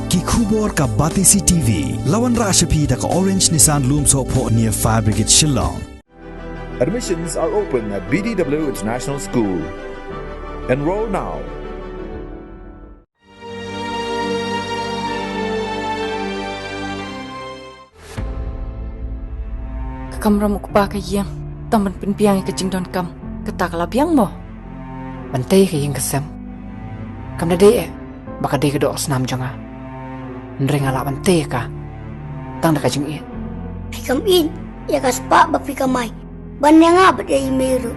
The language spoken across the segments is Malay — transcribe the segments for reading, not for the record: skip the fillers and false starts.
ki khubor ka Batisi TV lawan Rashapi da ka Orange Nissan Lumso po near Fire Brigade Shillong. Admissions are open at BDW International School. Enroll now. Kamra mukpa ka yang taman pinpiang ka jingdon kam ketak labiang mo. Bantai ka yang kesem. Kam na day baka day ka do senam janga. Nring ala bantai ka. Tang na ka jing i. Pikam in ya ka spa ba pikamai. Ban yang apa day meru.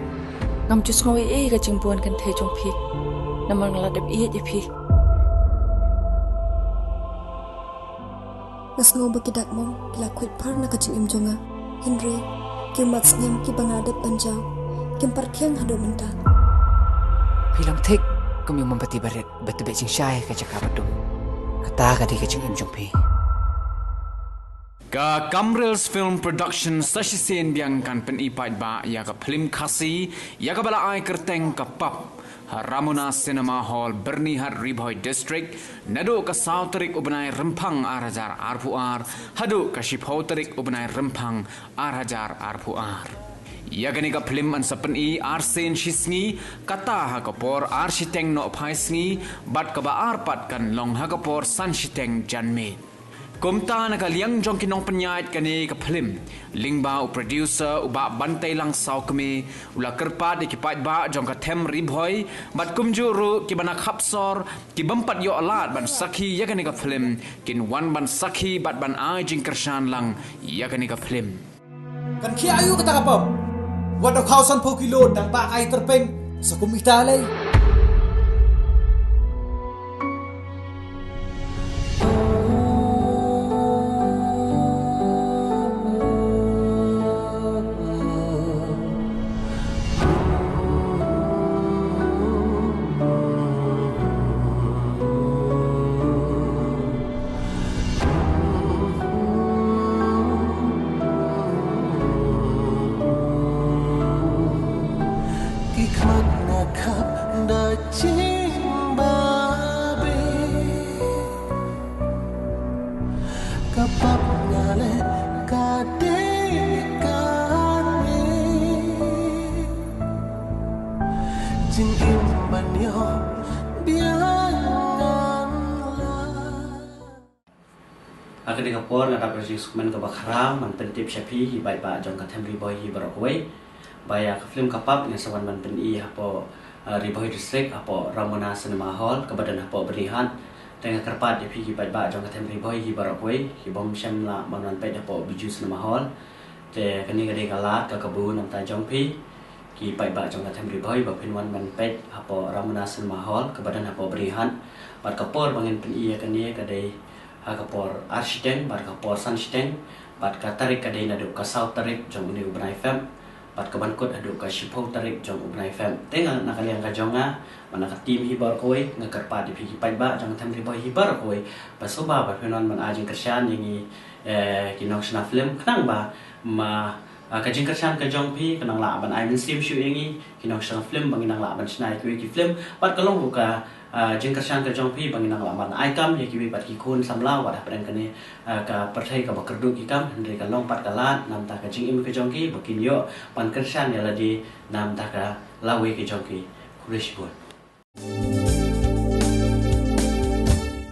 Kam jus ngoi ka jingbuan kan the jong pi. Namang ladap i je pi. Nas ngau bakidak mom kila kwit par na ka jing im jonga. Henry, kim mat senyum ki bangadap panjang, kim partiang hado menta. Film tek, kum yung mempati barit, betu becing syai ke cakap bedum. Kata ka di kecing im jumpi. Ka Kamrils Film Production sasisen biang kan penipait ba ya ka film kasi ya ka bala ai kerteng ka pap. Ramona Cinema Hall Bernihat Riboy District nado ka Sauterik ubnai rempang Arhajar Arpuar hado ka Shiphoterik ubnai rempang Arhajar Arpuar. Ya gani ka film an sapeni Arsen Shisngi kata ha kapor Arshiteng no Phaisngi bat ka ba arpat kan long ha kapor Sanshiteng Janme. Kumta na kaliang jong kinong penyait kani ka film lingba u producer uba bantai lang saw kami ula kerpat ikipat ba jong ka tem ribhoy bat kumjuru ki bana khapsor ki bampat yo alat ban sakhi ya kani ka film kin wan ban sakhi bat ban ai jing kershan lang ya kani ka film kan khi ayu kata kapam wado khausan po kilo dang ba kai terpeng sa kumitalay Akan dikapor ngada perjismen ke bakram man pentip syapi hi bai ba jong katem riboy hi barokwe baya ke film kapap yang sawan man pen i apo riboy district apo Ramona Cinema Hall ke badan apo berihan tengah kerpat di hi bai ba jong katem riboy hi barokwe hi bom syam la man pe apo biju Cinema Hall te kani gade galat ke kebun nam ta jong pi ki bai ba jong katem riboy ba pinwan man pe apo Ramona Cinema Hall ke badan apo berihan bat kapor bangin pen i kani gade kapor Arshiteng, bat kapor Sanshiteng, bat katarik kadai naduk ka South tarik jong ini ubnai fem, bat kabankut aduk ka Shipho tarik jong ubnai fem. Tengah nakaliang ka jonga, mana ka tim hibar kowe, ngakarpa di pigi pai ba jong tem riboy hibar kowe, pasoba bat penon man ajing kersyan yang kinok sna film kenang ba ma kajing kersyan ka jong pi kenang la ban ai mainstream shoot yang kinok sna film banginang la ban snai kowe ki film, bat kalong ka jeng kersyan ke jong pi banginang laman aikam ya kiwi pat ki kun samlau wadah pedang kene ka perthai ka bakerdu ki kam hendri ka long pat kalat nam ta ka jing im ke jong ki bakin yo pan kersyan ya ladi nam ta ka lawe ke jong ki kurishbun